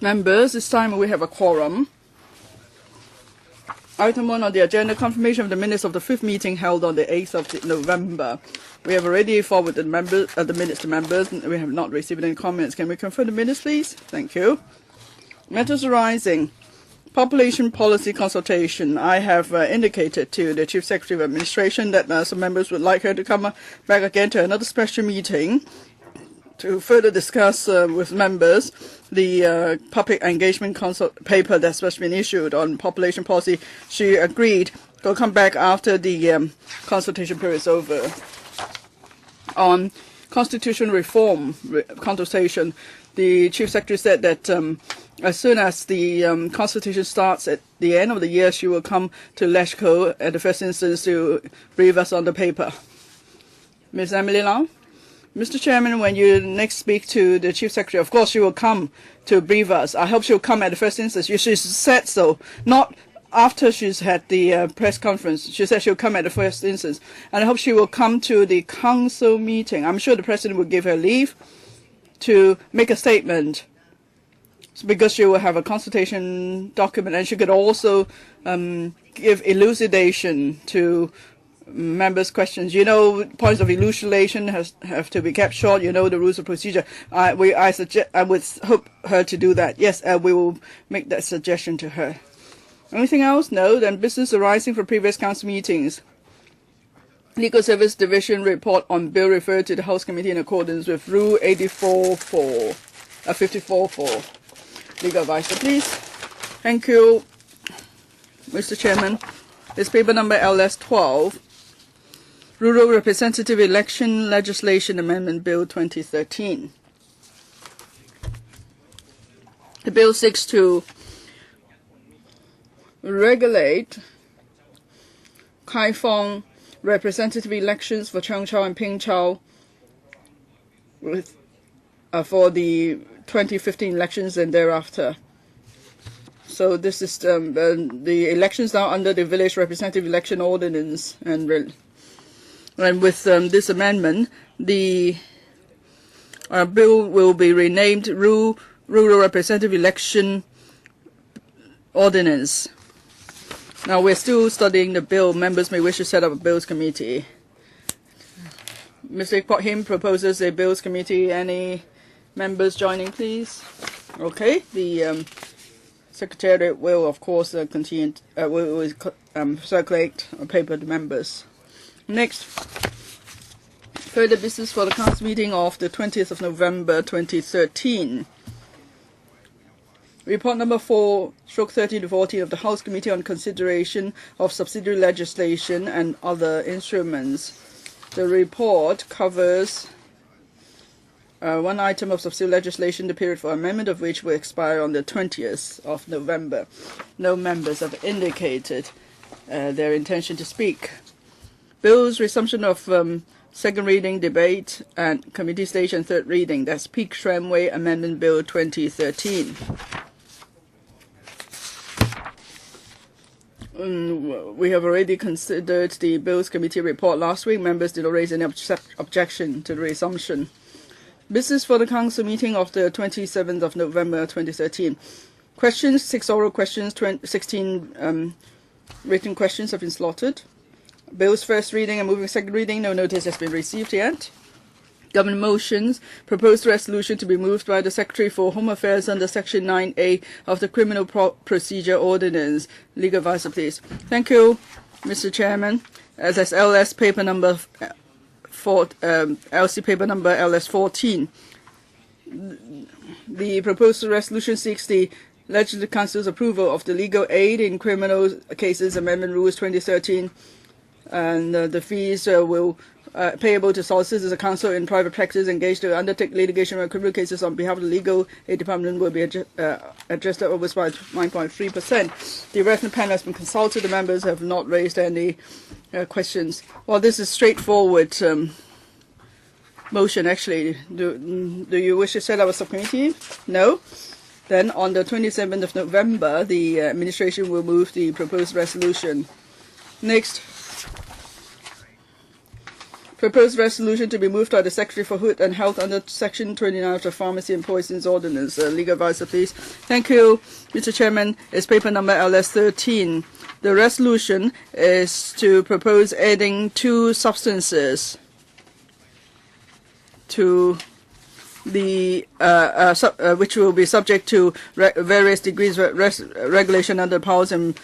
Members, this time we have a quorum. Item 1 on the agenda, confirmation of the minutes of the 5th meeting held on the 8th of November. We have already forwarded the minutes to members, and we have not received any comments. Can we confirm the minutes, please? Thank you. Matters arising. Population policy consultation. I have indicated to the Chief Secretary of Administration that some members would like her to come back again to another special meeting to further discuss with members the public engagement paper that's just been issued on population policy. She agreed to come back after the consultation period is over. On constitutional reform consultation, the Chief Secretary said that as soon as the consultation starts at the end of the year, she will come to LESCO at the first instance to brief us on the paper. Ms. Emily Lau? Mr. Chairman, when you next speak to the Chief Secretary, of course she will come to brief us. I hope she'll come at the first instance. She said so, not after she's had the press conference. She said she'll come at the first instance. And I hope she will come to the council meeting. I'm sure the President will give her leave to make a statement, because she will have a consultation document, and she could also give elucidation to members' questions. You know, points of elucidation have to be kept short. You know the rules of procedure. I would hope her to do that. Yes, we will make that suggestion to her. Anything else? No. Then business arising from previous council meetings. Legal Service Division report on bill referred to the House Committee in accordance with Rule 54.4. Legal advisor, please. Thank you, Mr. Chairman. It's paper number LS12. Rural Representative Election Legislation Amendment Bill 2013. The bill seeks to regulate Kaifeng representative elections for Cheungchao and Pingchao for the 2015 elections and thereafter. So this is the elections now under the Village Representative Election Ordinance, and with this amendment, the bill will be renamed Rural Representative Election Ordinance. Now we're still studying the bill. Members may wish to set up a bills committee. Mr. Kwok Him proposes a bills committee. Any members joining, please? Okay. The Secretariat will, of course, continue will circulate a paper to members. Next, further business for the council meeting of the 20th of November 2013. Report number 4/13 to 14 of the House Committee on Consideration of Subsidiary Legislation and Other Instruments. The report covers one item of subsidiary legislation, the period for amendment of which will expire on the 20th of November. No members have indicated their intention to speak. Bills, resumption of second reading, debate, and committee stage and third reading. That's Peak Tramway Amendment Bill 2013. We have already considered the Bills Committee report last week. Members did not raise any objection to the resumption. Business for the Council meeting of the 27th of November 2013. Questions, 6 oral questions, 16 written questions have been slotted. Bills first reading and moving second reading, no notice has been received yet. Government motions, proposed resolution to be moved by the Secretary for Home Affairs under Section 9A of the Criminal Procedure Ordinance. Legal advisor, please. Thank you, Mr. Chairman. As LS paper number LC paper number LS14. The proposed resolution seeks the Legislative Council's approval of the legal aid in criminal cases amendment rules 2013, and the fees will payable to solicitors of counsel in private practice engaged to undertake litigation or criminal cases on behalf of the legal aid department will be adjusted upwards by 9.3%. The reference panel has been consulted. The members have not raised any questions. Well, this is straightforward motion, actually. Do you wish to set up a subcommittee? No? Then on the 27th of November, the administration will move the proposed resolution. Next, Proposed resolution to be moved by the Secretary for Hood and held under Section 29 of the Pharmacy and Poisons Ordinance. Legal advisor, please. Thank you, Mr. Chairman. It's paper number LS13. The resolution is to propose adding 2 substances to the which will be subject to various degrees regulation under Powers and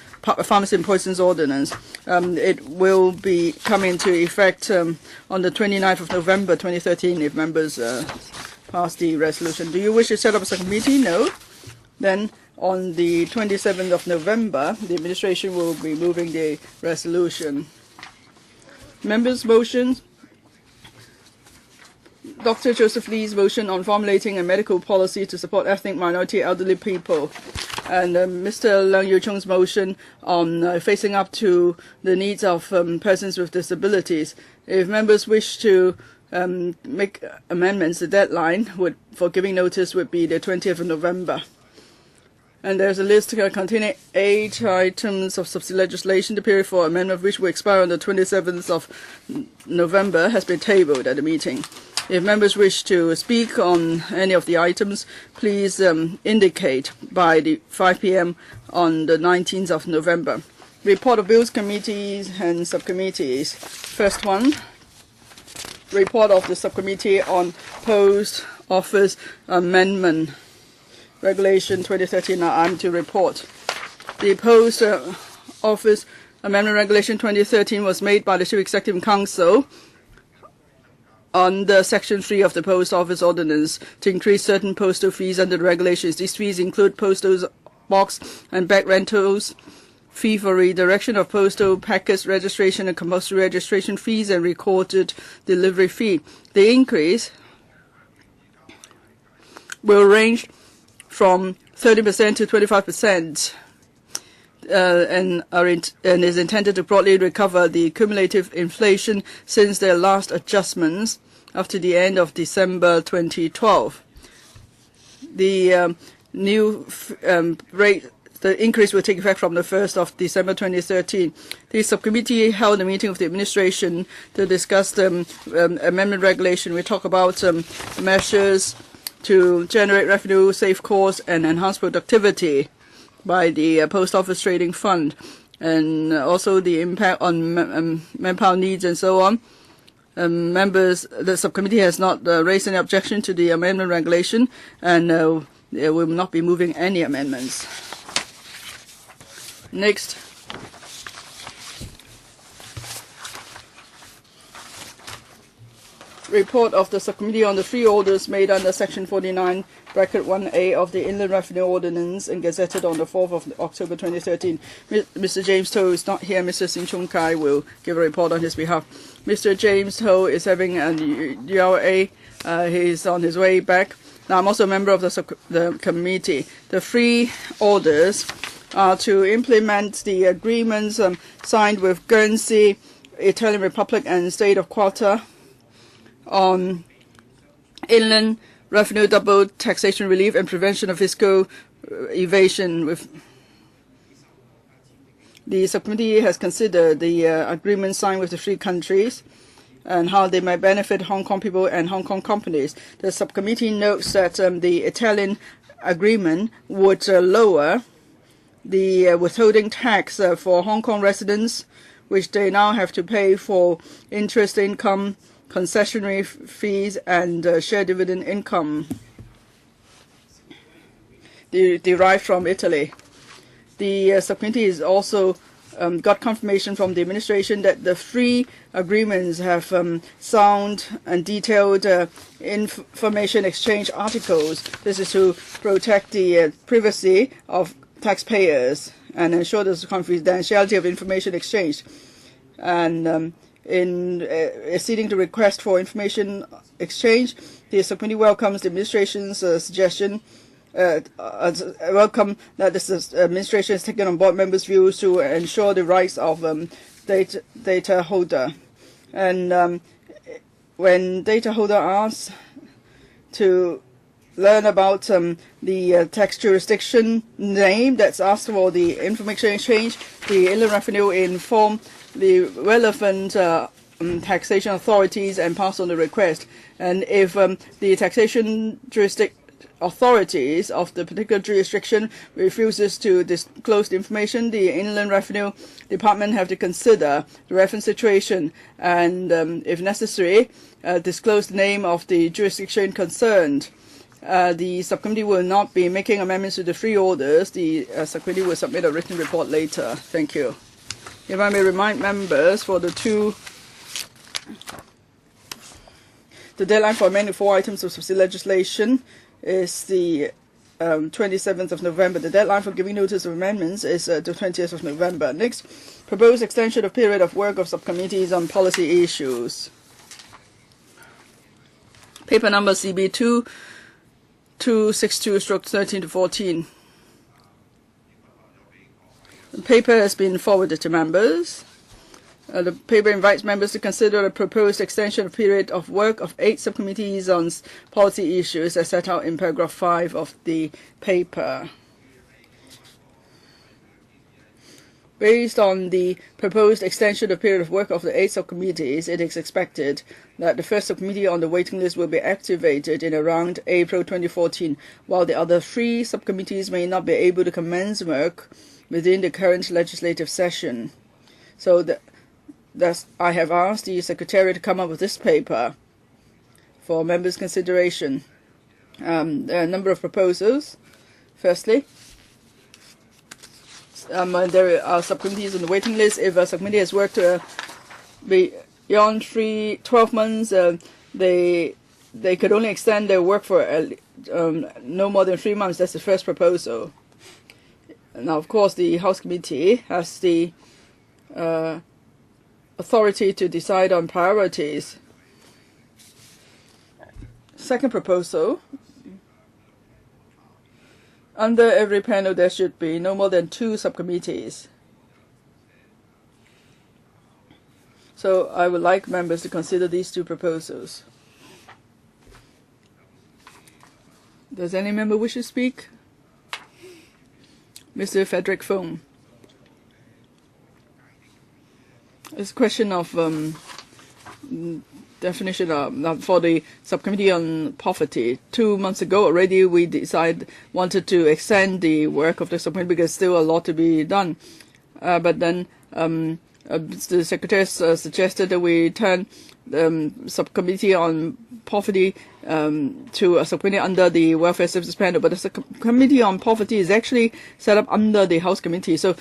Pharmacy and Poisons Ordinance. It will be come into effect on the 29th of November 2013 if members pass the resolution. Do you wish to set up a subcommittee? No. Then on the 27th of November, the administration will be moving the resolution. Members' motions. Dr. Joseph Lee's motion on formulating a medical policy to support ethnic minority elderly people, and Mr. Leung Yu-chung's motion on facing up to the needs of persons with disabilities. If members wish to make amendments, the deadline for giving notice would be the 20th of November. And there's a list containing 8 items of subsidiary legislation. The period for amendment of which will expire on the 27th of November has been tabled at the meeting. If members wish to speak on any of the items, please indicate by the 5 p.m. on the 19th of November. Report of Bills Committees and Subcommittees. First one, report of the Subcommittee on Post Office Amendment Regulation 2013. Now I'm to report. The Post Office Amendment Regulation 2013 was made by the Chief Executive Council under Section 3 of the Post Office Ordinance to increase certain postal fees under the regulations. These fees include postal box and bag rentals, fee for redirection of postal packets, registration and compulsory registration fees, and recorded delivery fee. The increase will range from 30% to 25%. And is intended to broadly recover the cumulative inflation since their last adjustments after the end of December 2012. The new rate, the increase will take effect from the 1st of December 2013. The subcommittee held a meeting of the administration to discuss the amendment regulation. We talk about measures to generate revenue, save costs, and enhance productivity by the Post Office Trading Fund, and also the impact on manpower needs and so on. The subcommittee has not raised any objection to the amendment regulation, and they will not be moving any amendments. Next. Report of the subcommittee on the 3 orders made under Section 49(1)(a) of the Inland Revenue Ordinance and gazetted on the 4th of October 2013. Mr. James Toh is not here. Mr. Sin Chung Kai will give a report on his behalf. Mr. James Toh is having an URA. He is on his way back. Now, I'm also a member of the committee. The 3 orders are to implement the agreements signed with Guernsey, Italian Republic, and State of Qatar on inland revenue double taxation relief and prevention of fiscal evasion. With the subcommittee has considered the agreement signed with the 3 countries and how they might benefit Hong Kong people and Hong Kong companies. The subcommittee notes that the Italian agreement would lower the withholding tax for Hong Kong residents, which they now have to pay for interest income, concessionary fees, and share dividend income derived from Italy. The subcommittee is also got confirmation from the administration that the 3 agreements have sound and detailed information exchange articles. This is to protect the privacy of taxpayers and ensure the confidentiality of information exchange. And in acceding to request for information exchange, the subcommittee welcomes the administration's suggestion. Welcome that this administration has taken on board members' views to ensure the rights of data holder. And when data holder asks to learn about the tax jurisdiction name that's asked for the information exchange, the Inland Revenue inform the relevant taxation authorities and pass on the request. And if the taxation authorities of the particular jurisdiction refuses to disclose the information, the Inland Revenue Department have to consider the reference situation and, if necessary, disclose the name of the jurisdiction concerned. The subcommittee will not be making amendments to the three orders. The subcommittee will submit a written report later. Thank you. If I may remind members, for the deadline for amending 4 items of subsidiary legislation is the 27th of November. The deadline for giving notice of amendments is the 20th of November. Next, proposed extension of period of work of subcommittees on policy issues. Paper number CB 2262/13 to 14. The paper has been forwarded to members. The paper invites members to consider a proposed extension of period of work of 8 subcommittees on policy issues as set out in paragraph 5 of the paper. Based on the proposed extension of period of work of the 8 subcommittees, it is expected that the first subcommittee on the waiting list will be activated in around April 2014, while the other 3 subcommittees may not be able to commence work within the current legislative session. So I have asked the Secretary to come up with this paper for members' consideration. There are a number of proposals. Firstly, there are subcommittees on the waiting list. If a subcommittee has worked beyond 12 months, they could only extend their work for no more than 3 months. That's the first proposal. Now, of course, the House Committee has the authority to decide on priorities. Second proposal, under every panel there should be no more than 2 subcommittees. So I would like members to consider these 2 proposals. Does any member wish to speak? Mr. Frederick Fung. It's a question of definition for the subcommittee on poverty. 2 months ago already we wanted to extend the work of the subcommittee because still a lot to be done. But then the Secretary suggested that we turn the subcommittee on poverty to a subcommittee under the Welfare Services Panel. But the subcommittee on poverty is actually set up under the House Committee. So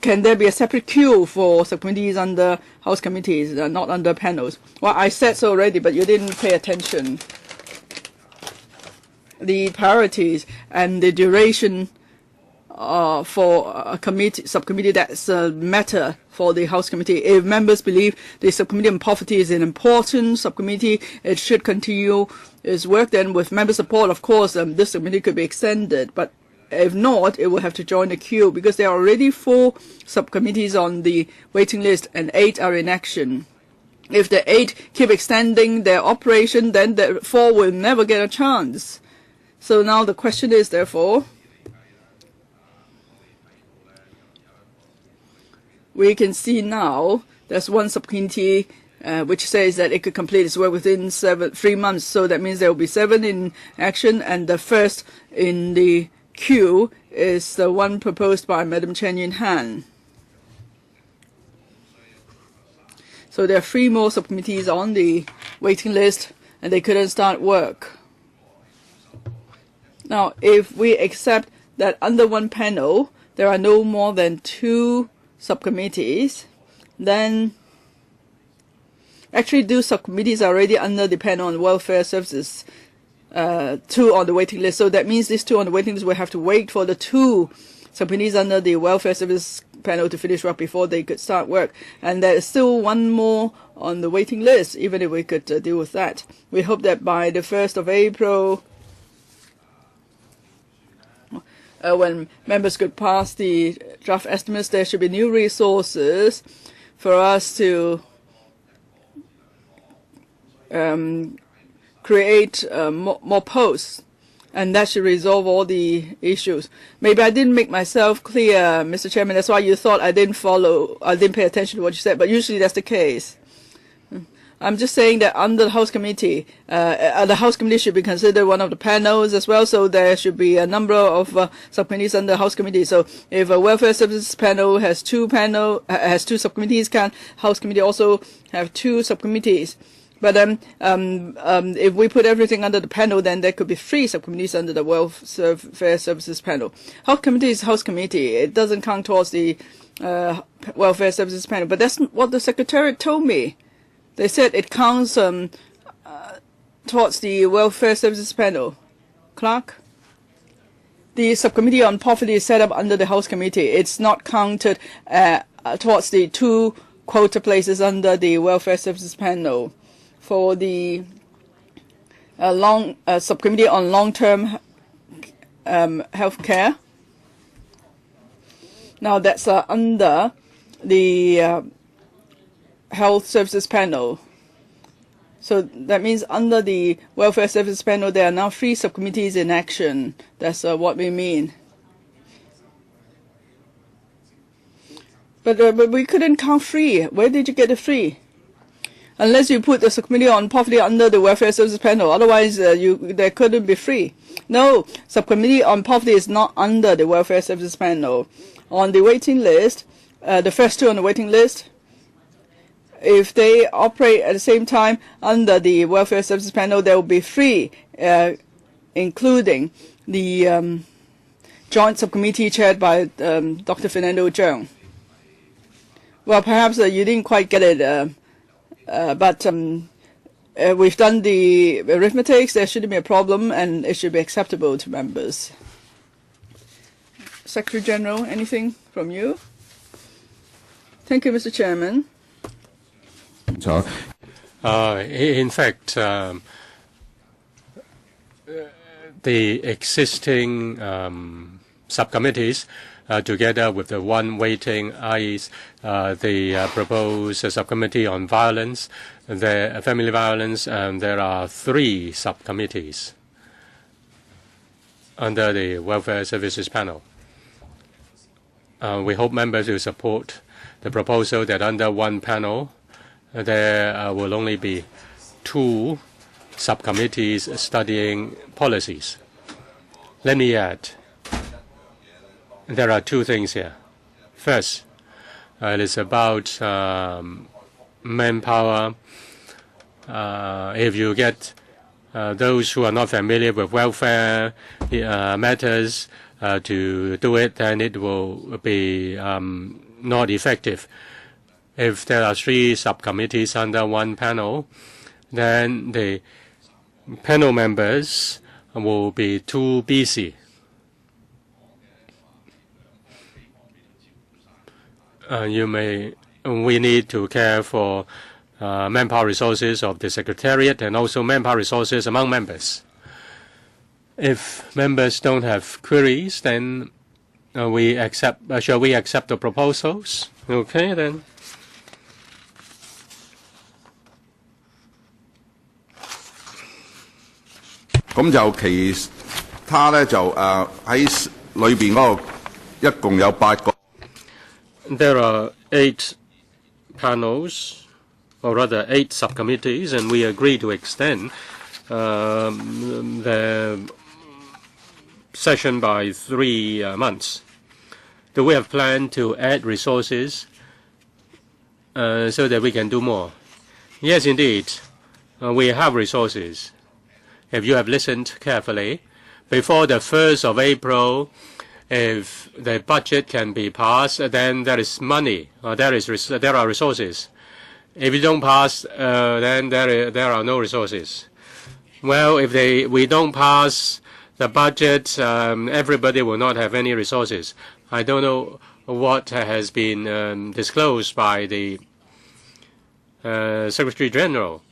can there be a separate queue for subcommittees under House committees, not under panels? Well, I said so already, but you didn't pay attention. The priorities and the duration for a subcommittee, that's a matter for the House Committee. If members believe the subcommittee on poverty is an important subcommittee, it should continue its work, then with member support, of course, this subcommittee could be extended. But if not, it will have to join the queue because there are already 4 subcommittees on the waiting list and 8 are in action. If the 8 keep extending their operation, then the 4 will never get a chance. So now the question is, therefore, we can see now there's 1 subcommittee which says that it could complete its work within 3 months. So that means there will be 7 in action, and the first in the queue is the one proposed by Madam Chen Yun-han. So there are 3 more subcommittees on the waiting list, and they couldn't start work. Now, if we accept that under 1 panel there are no more than 2 subcommittees, then actually 2 subcommittees are already under the panel on welfare services, 2 on the waiting list. So that means these 2 on the waiting list will have to wait for the 2 subcommittees under the welfare service panel to finish work before they could start work. And there is still 1 more on the waiting list, even if we could deal with that. We hope that by the 1st of April, when members could pass the draft estimates, there should be new resources for us to create more posts, and that should resolve all the issues. Maybe I didn't make myself clear, Mr. Chairman. That's why you thought I didn't pay attention to what you said, but usually that's the case. I'm just saying that under the House Committee, the House Committee should be considered one of the panels as well. So there should be a number of subcommittees under the House Committee. So if a Welfare Services panel has two subcommittees, can House Committee also have two subcommittees? But if we put everything under the panel, then there could be 3 subcommittees under the Welfare Services panel. House Committee is House Committee. It doesn't count towards the Welfare Services panel. But that's what the Secretariat told me. They said it counts towards the Welfare Services panel. Clark? The Subcommittee on Poverty is set up under the House Committee. It's not counted towards the 2 quota places under the Welfare Services panel. For the Subcommittee on Long-Term Health Care. Now that's under the Health Services panel. So that means under the Welfare Services panel, there are now 3 subcommittees in action. That's what we mean. But we couldn't count 3. Where did you get the 3? Unless you put the Subcommittee on Poverty under the Welfare Services panel. Otherwise, there couldn't be 3. No, Subcommittee on Poverty is not under the Welfare Services panel. On the waiting list, the first 2 on the waiting list, if they operate at the same time under the Welfare Services panel, there will be 3, including the joint subcommittee chaired by Dr. Fernando Cheung. Well, perhaps you didn't quite get it. But we've done the arithmetics. There shouldn't be a problem, and it should be acceptable to members. Secretary General, anything from you? Thank you, Mr. Chairman. In fact, the existing subcommittees, together with the one waiting, the proposed subcommittee on violence, the family violence, and there are 3 subcommittees under the Welfare Services panel. We hope members will support the proposal that under one panel there will only be 2 subcommittees studying policies. Let me add, there are 2 things here. First, it is about manpower. If you get those who are not familiar with welfare matters to do it, then it will be not effective. If there are 3 subcommittees under one panel, then the panel members will be too busy. We need to care for manpower resources of the Secretariat and also manpower resources among members. If members don't have queries, then shall we accept the proposals? Okay, then. There are 8 panels, or rather 8 subcommittees, and we agree to extend the session by 3 months. Do we have planned to add resources so that we can do more? Yes, indeed. We have resources. If you have listened carefully, before the 1st of April, if the budget can be passed, then there is money, there are resources. If you don't pass, then there are no resources. Well, if we don't pass the budget, everybody will not have any resources. I don't know what has been disclosed by the Secretary General.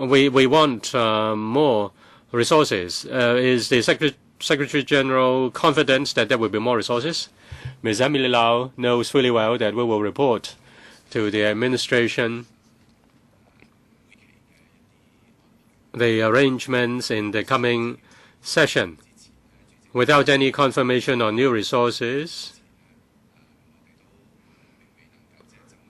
We want more resources. Is the Secretary General confident that there will be more resources? Ms. Emily Lau knows fully well that we will report to the administration the arrangements in the coming session. Without any confirmation on new resources,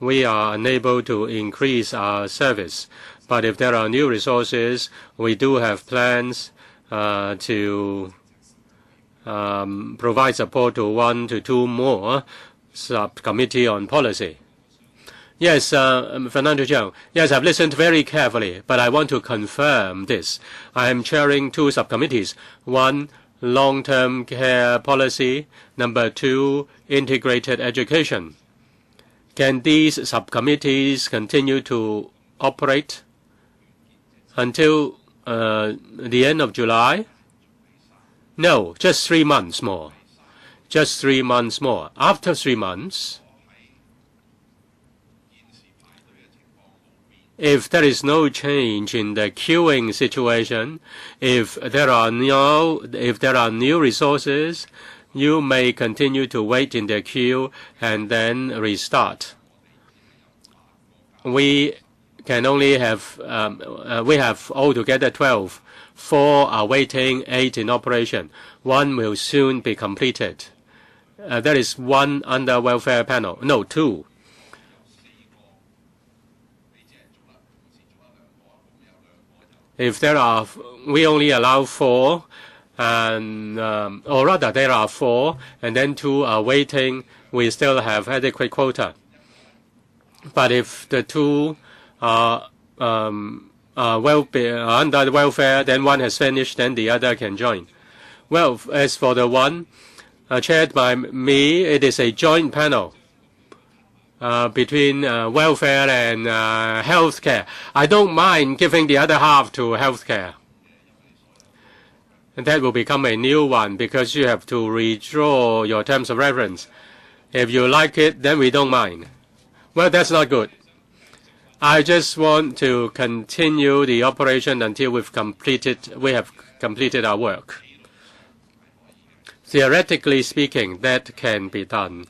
we are unable to increase our service. But if there are new resources, we do have plans to provide support to 1 to 2 more subcommittee on policy. Yes, Fernando Zhang. Yes, I've listened very carefully, but I want to confirm this. I am chairing 2 subcommittees. 1, long-term care policy. Number 2, integrated education. Can these subcommittees continue to operate until the end of July? No, just 3 months more. Just 3 months more. After 3 months, if there is no change in the queuing situation, if there are new resources, you may continue to wait in the queue and then restart. We can only have we have altogether 12. 4 are waiting, 8 in operation. 1 will soon be completed. There is 1 under welfare panel. No, 2. If there are, we only allow 4, and or rather there are 4, and then 2 are waiting. We still have adequate quota. But if the 2 are under the welfare, then 1 has finished, then the other can join. Well, as for the 1 chaired by me, it is a joint panel between welfare and healthcare. I don't mind giving the other half to healthcare. And that will become a new one because you have to redraw your terms of reference. If you like it, then we don't mind. Well, that's not good. I just want to continue the operation until we have completed our work. Theoretically speaking, that can be done,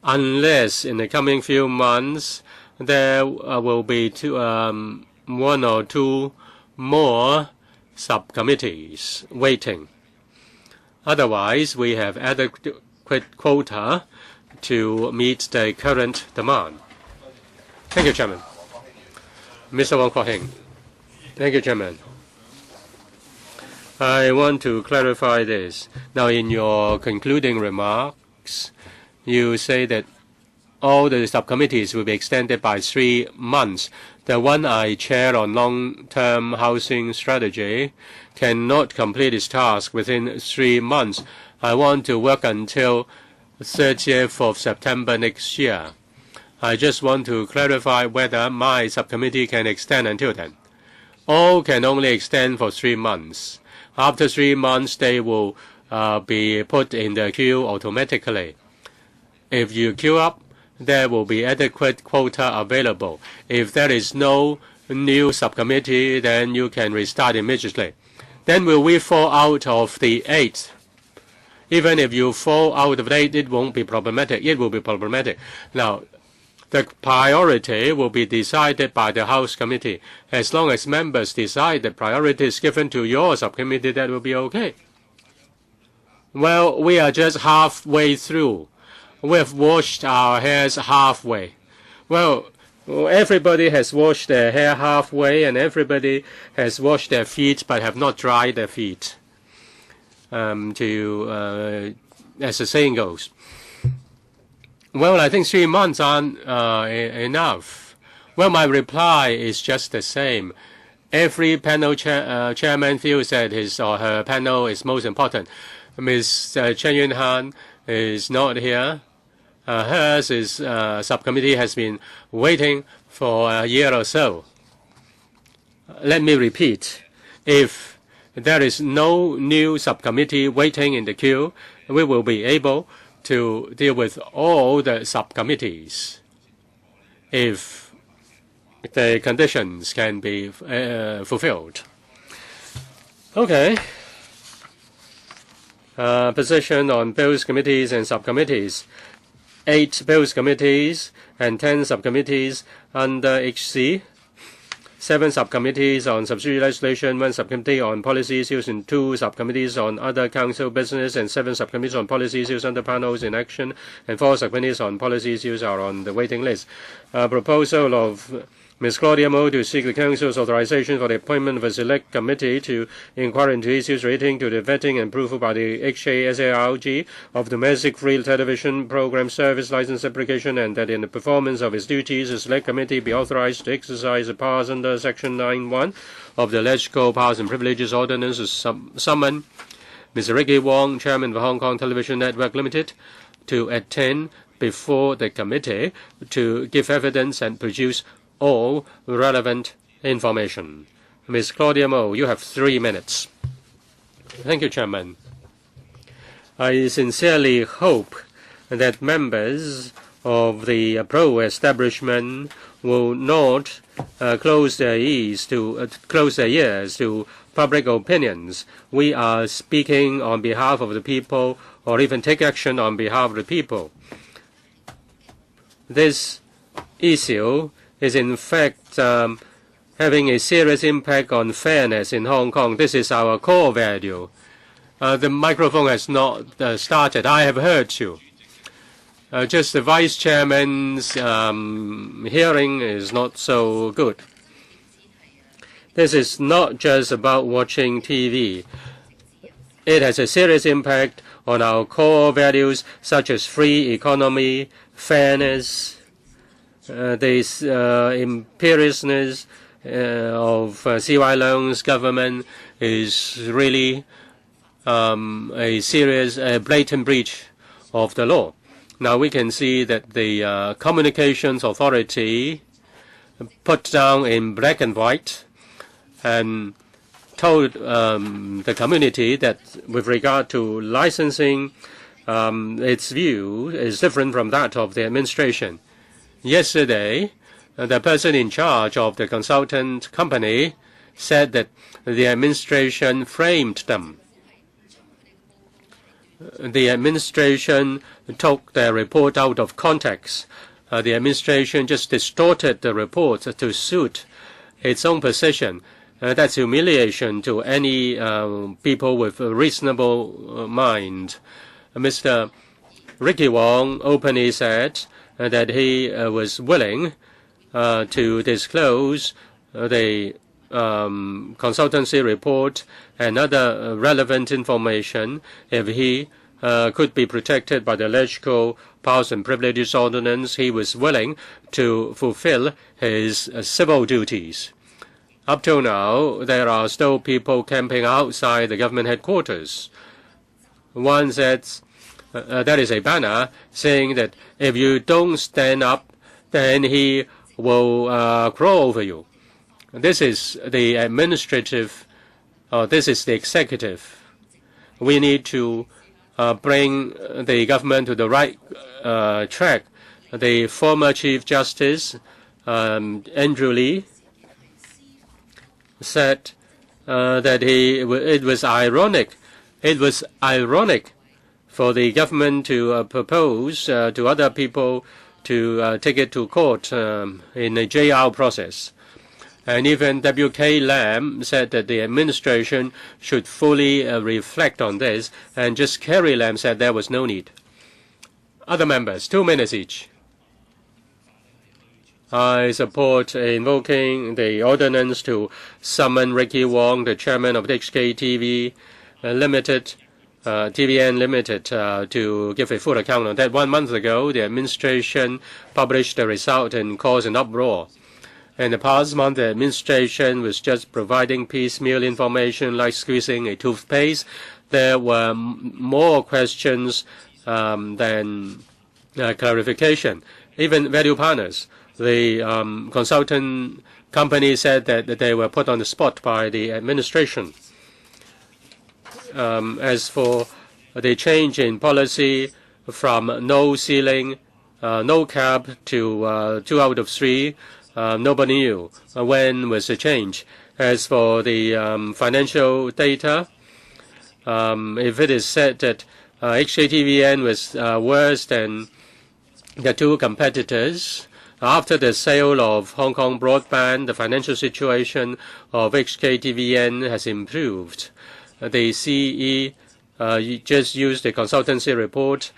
unless in the coming few months there will be 1 or 2 more subcommittees waiting. Otherwise, we have adequate quota to meet the current demand. Thank you, Chairman. Mr. Wong Kwok-hing. Thank you, Chairman. I want to clarify this. Now, in your concluding remarks, you say that all the subcommittees will be extended by 3 months. The one I chair on long-term housing strategy cannot complete its task within 3 months. I want to work until 30th of September next year. I just want to clarify whether my subcommittee can extend until then. All can only extend for 3 months. After 3 months, they will be put in the queue automatically. If you queue up, there will be adequate quota available. If there is no new subcommittee, then you can restart immediately. Then will we fall out of the 8? Even if you fall out of the 8, it won't be problematic. It will be problematic. Now, the priority will be decided by the House Committee. As long as members decide the priority is given to your subcommittee, that will be okay. Well, we are just halfway through. We have washed our hairs halfway. Well, everybody has washed their hair halfway, and everybody has washed their feet but have not dried their feet. As the saying goes. Well, I think 3 months aren't enough. Well, my reply is just the same. Every panel chairman feels that his or her panel is most important. Ms. Chen Yunhan is not here. Hers subcommittee has been waiting for a year or so. Let me repeat. If there is no new subcommittee waiting in the queue, we will be able to deal with all the subcommittees if the conditions can be fulfilled. Okay. Position on bills committees and subcommittees. 8 bills committees and 10 subcommittees under HC. 7 subcommittees on subsidiary legislation, 1 subcommittee on policy issues, and 2 subcommittees on other council business, and 7 subcommittees on policy issues under panels in action, and 4 subcommittees on policy issues are on the waiting list. A proposal of Ms. Claudia Mo to seek the Council's authorization for the appointment of a select committee to inquire into issues relating to the vetting and approval by the HKSARG of domestic free television program service license application, and that in the performance of its duties, the select committee be authorized to exercise the powers under Section 9(1) of the Electoral Powers and Privileges Ordinance to summon Mr. Ricky Wong, Chairman of Hong Kong Television Network Limited, to attend before the committee to give evidence and produce all relevant information. Ms. Claudia Mo, you have 3 minutes. Thank you, Chairman. I sincerely hope that members of the pro-establishment will not close their ears to public opinions. We are speaking on behalf of the people, or even take action on behalf of the people. This issue is in fact having a serious impact on fairness in Hong Kong. This is our core value. The microphone has not started. I have heard you. Just the Vice Chairman's hearing is not so good. This is not just about watching TV. It has a serious impact on our core values such as free economy, fairness, this imperiousness of CY Leung's government is really a serious, blatant breach of the law. Now we can see that the Communications Authority put down in black and white and told the community that with regard to licensing, its view is different from that of the administration. Yesterday, the person in charge of the consultant company said that the administration framed them. The administration took their report out of context. The administration just distorted the report to suit its own position. That's humiliation to any people with a reasonable mind. Mr. Ricky Wong openly said that he was willing to disclose the consultancy report and other relevant information if he could be protected by the Electoral Powers and Privileges Ordinance. He was willing to fulfill his civil duties. Up till now, there are still people camping outside the government headquarters. One said that is a banner saying that if you don't stand up, then he will crawl over you. This is the administrative, this is the executive. We need to bring the government to the right track. The former Chief Justice, Andrew Lee, said that it was ironic. It was ironic for the government to propose to other people to take it to court in a JR process. And even W.K. Lam said that the administration should fully reflect on this, and just Carrie Lam said there was no need. Other members, 2 minutes each. I support invoking the ordinance to summon Ricky Wong, the chairman of the HKTV Limited, TVN Limited, to give a full account on that. 1 month ago, the administration published the result and caused an uproar. In the past month, the administration was just providing piecemeal information like squeezing a toothpaste. There were more questions than clarification. Even value partners, the consultant company said that they were put on the spot by the administration. As for the change in policy from no ceiling, no cap to 2 out of 3, nobody knew when was the change. As for the financial data, if it is said that HKTVN was worse than the 2 competitors, After the sale of Hong Kong broadband, the financial situation of HKTVN has improved. The CE just used the consultancy report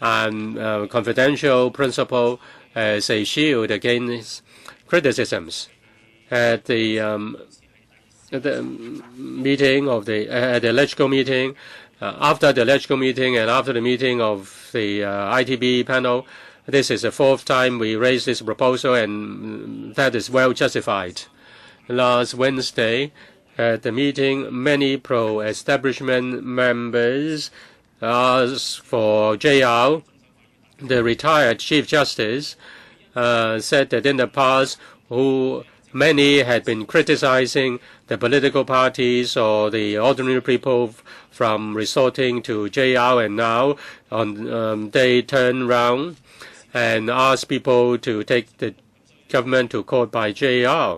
and confidential principle as a shield against criticisms. At the meeting of the LegCo meeting, after the LegCo meeting and after the meeting of the ITB panel, this is the fourth time we raised this proposal, and that is well justified. Last Wednesday, at the meeting, many pro-establishment members asked for JR. The retired Chief Justice said that in the past, many had been criticizing the political parties or the ordinary people from resorting to JR, and now they turn round and ask people to take the government to court by JR.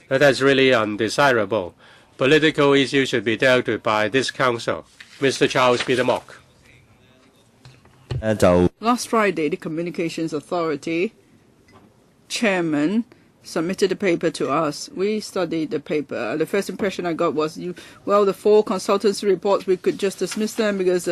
That's really undesirable. Political issues should be dealt with by this council. Mr. Charles Peter Mock. Last Friday, the Communications Authority chairman submitted the paper to us. We studied the paper. The first impression I got was, the 4 consultancy reports, we could just dismiss them because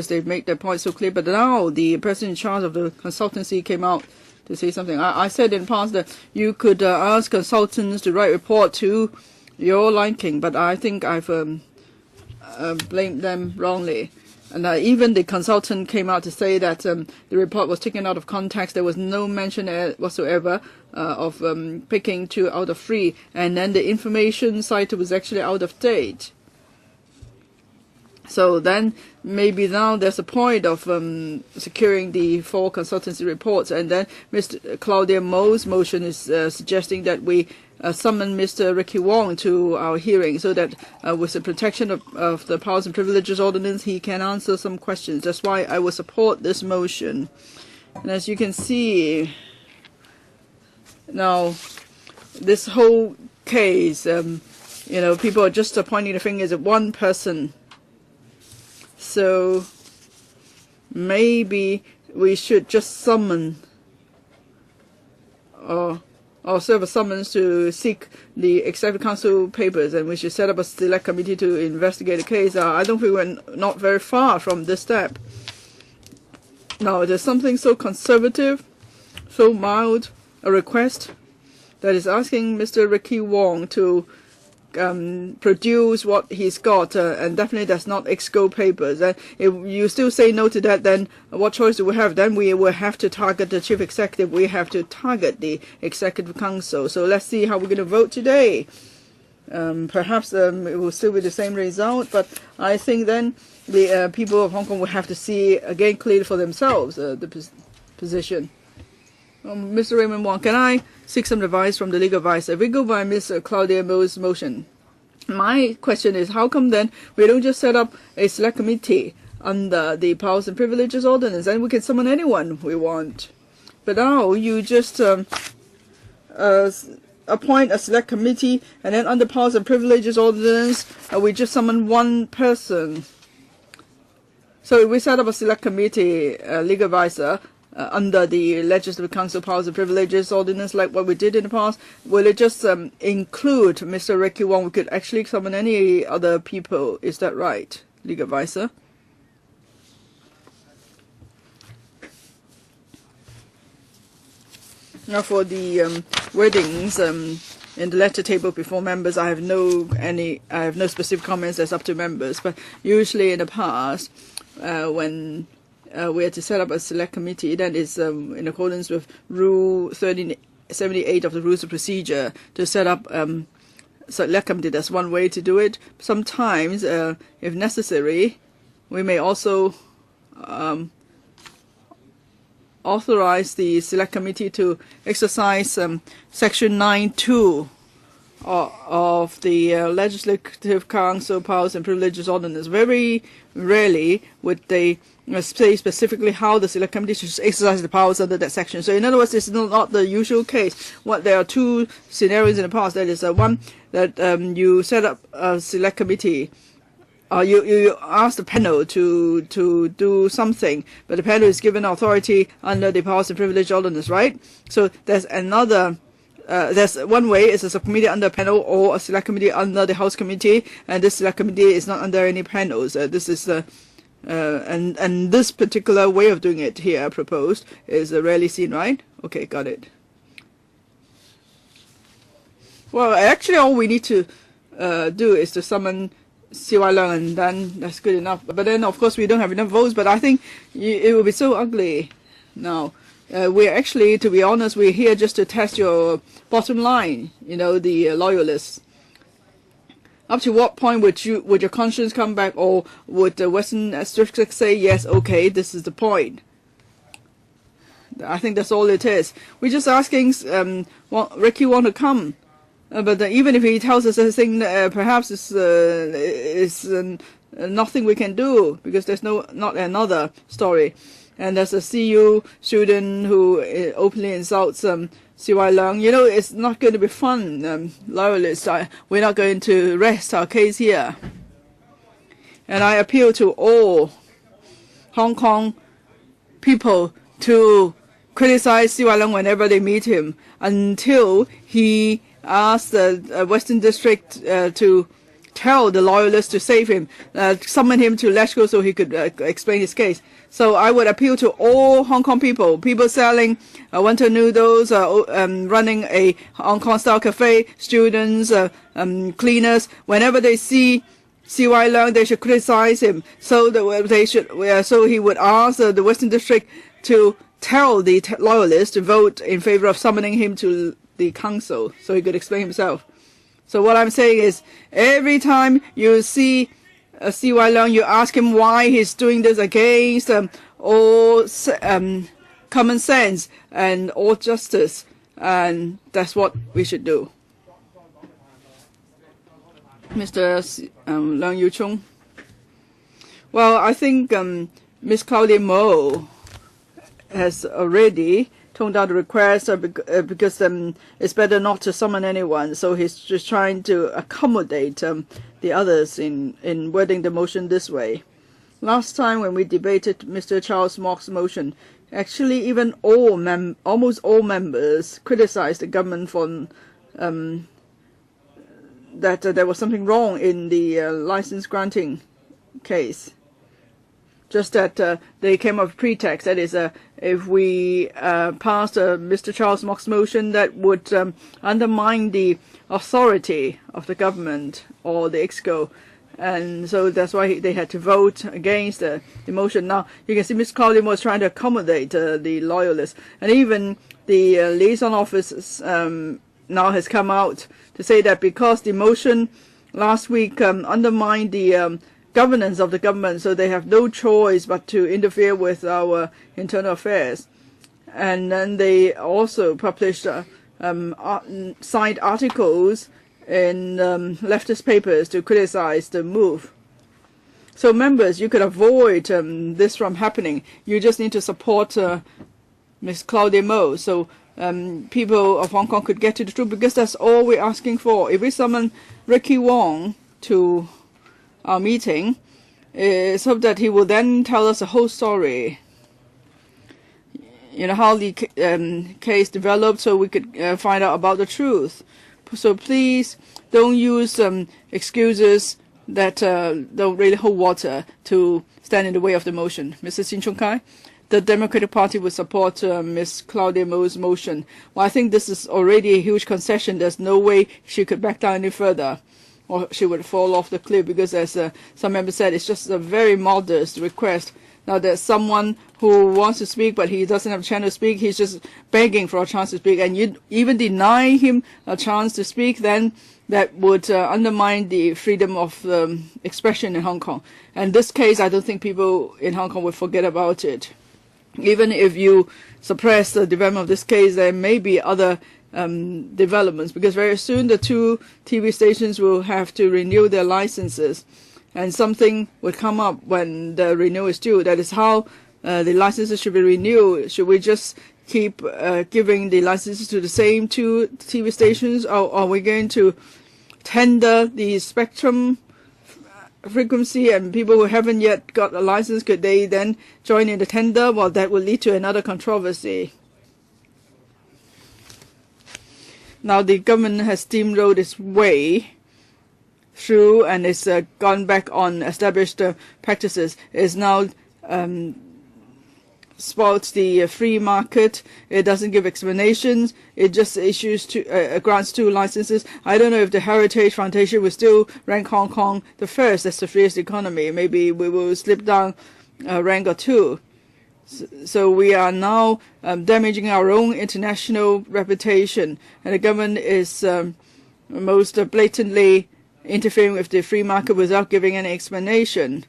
they've made their point so clear. But now the person in charge of the consultancy came out to say something. I said in the past that you could ask consultants to write a report to your liking, but I think I've blamed them wrongly. And even the consultant came out to say that the report was taken out of context. There was no mention whatsoever of picking 2 out of 3. And then the information cited was actually out of date. So then maybe now there's a point of securing the 4 consultancy reports. And then Mr. Claudia Mo's motion is suggesting that we summon Mr. Ricky Wong to our hearing so that with the protection of the Powers and Privileges Ordinance, he can answer some questions. That's why I will support this motion. And as you can see, now, this whole case, people are just pointing the fingers at one person. So maybe we should just summon or serve a summons to seek the Executive Council papers, and we should set up a select committee to investigate the case. I don't think we're not very far from this step. Now, there's something so conservative, so mild, a request that is asking Mr. Ricky Wong to produce what he's got, and definitely that's not EXCO papers. And if you still say no to that, then what choice do we have? Then we will have to target the Chief Executive. We have to target the Executive Council. So let's see how we're going to vote today. Perhaps it will still be the same result, but I think then the people of Hong Kong will have to see again clearly for themselves the position. Mr. Raymond Wong, can I seek some advice from the legal advisor? If we go by Ms. Claudia Mo's motion, my question is, how come then we don't just set up a select committee under the Powers and Privileges Ordinance, and we can summon anyone we want? But now you just appoint a select committee, and then under Powers and Privileges Ordinance, we just summon one person. So if we set up a select committee, legal advisor, under the Legislative Council Powers and Privileges Ordinance, like what we did in the past, will it just include Mr. Ricky Wong? We could actually summon any other people. Is that right, legal advisor? Now for the wordings in the letter table before members, I have no specific comments. That's up to members. But usually in the past, when we had to set up a select committee that is in accordance with Rule 78 of the Rules of Procedure to set up select committee. That's one way to do it. Sometimes, if necessary, we may also authorize the select committee to exercise Section 9(2) of the Legislative Council Powers and Privileges Ordinance. Very rarely would they say specifically how the select committee should exercise the powers under that section. So in other words, it's not the usual case. There are 2 scenarios in the past. That is one, that you set up a select committee you ask the panel to do something, but the panel is given authority under the Powers and Privilege Ordinance, right? So there's another. There's one way is a subcommittee under a panel or a select committee under the House Committee, and this select committee is not under any panels. This is and this particular way of doing it here proposed is rarely seen, right? Okay, got it. Well, actually, all we need to do is to summon CY Leung, and then that's good enough. But then, of course, we don't have enough votes. But I think it will be so ugly now. We're actually, to be honest, we're here just to test your bottom line, the loyalists. Up to what point would your conscience come back, or would the Western District say, yes, okay, this is the point? I think that's all it is. We're just asking Ricky Wong to come. But even if he tells us anything, perhaps it's nothing we can do, because there's not another story. And there's a CU student who openly insults CY Leung. It's not going to be fun, loyalists. We're not going to rest our case here. And I appeal to all Hong Kong people to criticize CY Leung whenever they meet him, until he asks the Western District to tell the loyalists to save him, summon him to Leshko so he could explain his case. So I would appeal to all Hong Kong people selling wonton noodles, running a Hong Kong style cafe, students, cleaners. Whenever they see CY Leung, they should criticize him. So so he would ask the Western District to tell the loyalists to vote in favor of summoning him to the council so he could explain himself. So what I'm saying is, every time you see CY Leung, you ask him why he's doing this against all common sense and all justice, and that's what we should do. Mr. Leung Yu-chung. Well, I think Ms. Claudia Mo has already toned down the request because it's better not to summon anyone. So he's just trying to accommodate the others in wording the motion this way. Last time when we debated Mr. Charles Mock's motion, actually even almost all members criticized the government for that there was something wrong in the license granting case. Just that they came up with pretext. That is, if we passed Mr. Charles Mock's motion, that would undermine the authority of the government or the EXCO. And so that's why they had to vote against the motion. Now, you can see Ms. Claudia was trying to accommodate the loyalists. And even the liaison office now has come out to say that because the motion last week undermined the governance of the government, so they have no choice but to interfere with our internal affairs. And then they also published signed articles in leftist papers to criticize the move. So members, you could avoid this from happening. You just need to support Ms. Claudia Mo, so people of Hong Kong could get to the truth, because that's all we're asking for. If we summon Ricky Wong to our meeting, is hope that he will then tell us the whole story. How the case developed, so we could find out about the truth. So please don't use excuses that don't really hold water to stand in the way of the motion. Mr. Sin Chung Kai, the Democratic Party will support Ms. Claudia Mo's motion. Well, I think this is already a huge concession. There's no way she could back down any further, or she would fall off the cliff, because as some members said, it's just a very modest request. Now there's someone who wants to speak, but he doesn't have a chance to speak. He's just begging for a chance to speak, and you even deny him a chance to speak, then that would undermine the freedom of expression in Hong Kong. And this case, I don't think people in Hong Kong will forget about it. Even if you suppress the development of this case, there may be other developments, because very soon the two TV stations will have to renew their licenses, and something would come up when the renewal is due. That is how the licenses should be renewed. Should we just keep giving the licenses to the same two TV stations, or are we going to tender the spectrum frequency, and people who haven't yet got a license, could they then join in the tender? Well, that would lead to another controversy. Now the government has steamrolled its way through and it's gone back on established practices. It's now spoils the free market. It doesn't give explanations. It just issues grants 2 licenses. I don't know if the Heritage Foundation will still rank Hong Kong the first as the freest economy. Maybe we will slip down a rank or 2. So we are now damaging our own international reputation, and the government is most blatantly interfering with the free market without giving any explanation.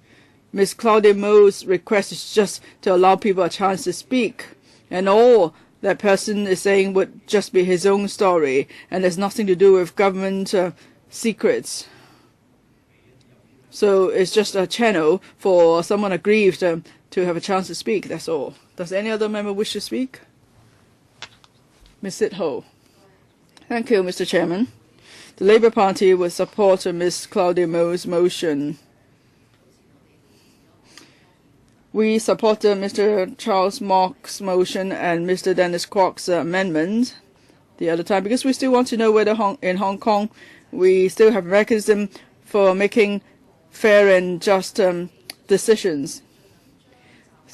Ms. Claudia Mo's request is just to allow people a chance to speak, and all that person is saying would just be his own story, and there's nothing to do with government secrets. So it's just a channel for someone aggrieved to have a chance to speak, that's all. Does any other member wish to speak? Ms. Sit Ho. Thank you, Mr. Chairman. The Labour Party will support Ms. Claudia Mo's motion. We supported Mr. Charles Mock's motion and Mr. Dennis Kwok's amendment the other time because we still want to know whether in Hong Kong we still have a mechanism for making fair and just decisions.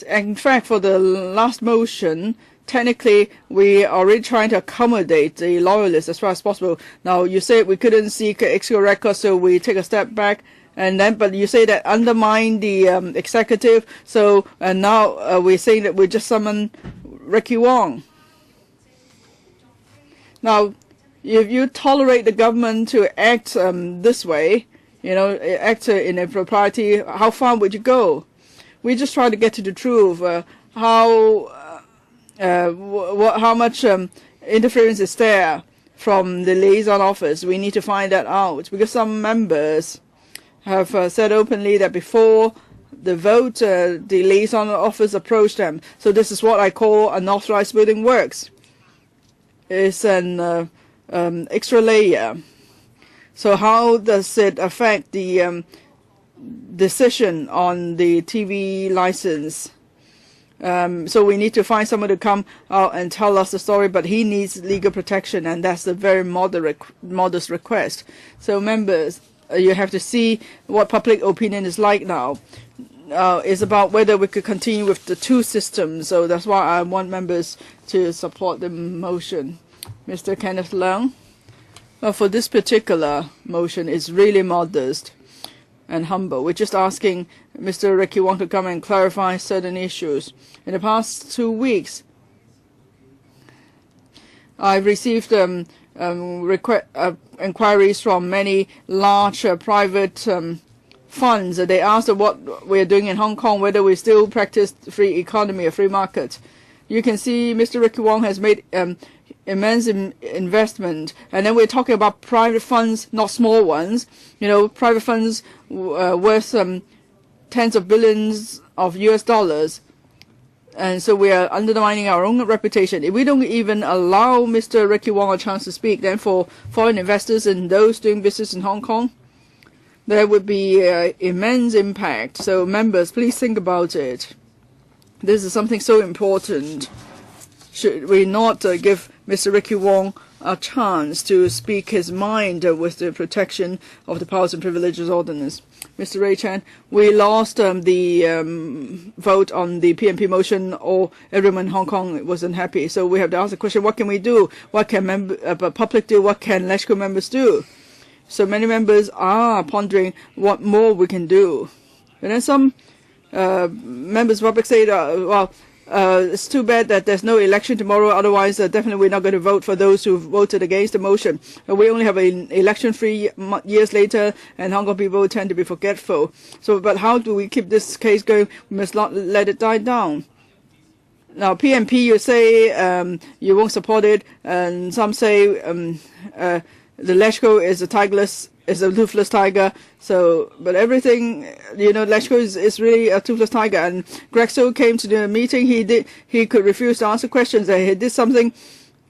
In fact, for the last motion, technically we are already trying to accommodate the loyalists as far as possible. Now you say we couldn't seek extra records, so we take a step back. But you say that undermine the executive. So now we're saying that we just summon Ricky Wong. Now, if you tolerate the government to act this way, act in impropriety, how far would you go? We just try to get to the truth. How much interference is there from the liaison office? We need to find that out because some members have said openly that before the vote, the liaison office approached them. So this is what I call unauthorized building works. It's an extra layer. So how does it affect the decision on the TV license? So we need to find someone to come out and tell us the story, but he needs legal protection, and that's a very modest request. So members, you have to see what public opinion is like now. It's about whether we could continue with the 2 systems. So that's why I want members to support the motion. Mr. Kenneth Leung. Well, for this particular motion, it's really modest and humble. We're just asking Mr. Ricky Wong to come and clarify certain issues. In the past 2 weeks, I've received inquiries from many large private funds. They asked what we're doing in Hong Kong, whether we still practice free economy or free market. You can see Mr. Ricky Wong has made immense investment, and then we're talking about private funds, not small ones. Private funds worth tens of billions of US dollars. And so we are undermining our own reputation. If we don't even allow Mr. Ricky Wong a chance to speak, then for foreign investors and those doing business in Hong Kong, there would be immense impact. So members, please think about it. This is something so important. Should we not give Mr. Ricky Wong a chance to speak his mind with the protection of the Powers and Privileges Ordinance? Mr. Ray Chan, we lost the vote on the PNP motion, or everyone in Hong Kong wasn't happy. So we have to ask the question, what can we do? What can public do? What can LegCo members do? So many members are pondering what more we can do. And then some members of the public say, it's too bad that there's no election tomorrow. Otherwise, definitely we're not going to vote for those who voted against the motion. We only have an election 3 years later, and Hong Kong people tend to be forgetful. So, but how do we keep this case going? We must not let it die down. Now, PNP, you say you won't support it, and some say the LegCo is a toothless tiger. So, but everything, LegCo is really a toothless tiger. And Greg So came to the meeting. He could refuse to answer questions. And he did something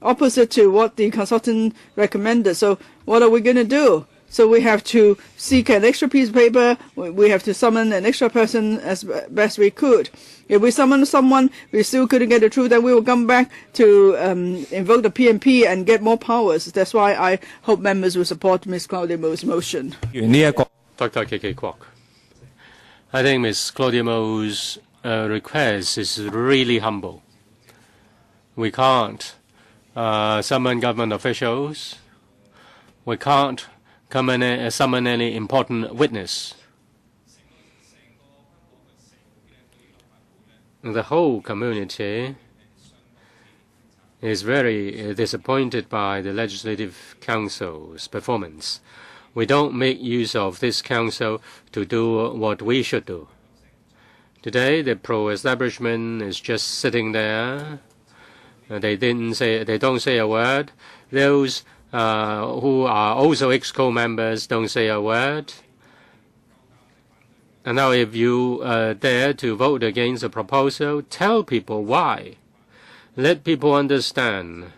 opposite to what the consultant recommended. So, what are we going to do? So we have to seek an extra piece of paper. We have to summon an extra person as best we could. If we summon someone, we still couldn't get the truth, then we will come back to invoke the PNP and get more powers. That's why I hope members will support Ms. Claudia Mo's motion. Dr. K.K. Kwok. I think Ms. Claudia Mo's request is really humble. We can't summon government officials. We can't summon any important witness. The whole community is very disappointed by the Legislative Council's performance. We don't make use of this council to do what we should do. Today, the pro-establishment is just sitting there. They don't say a word. Those who are also EXCO members don't say a word. And now if you dare to vote against a proposal, tell people why. Let people understand.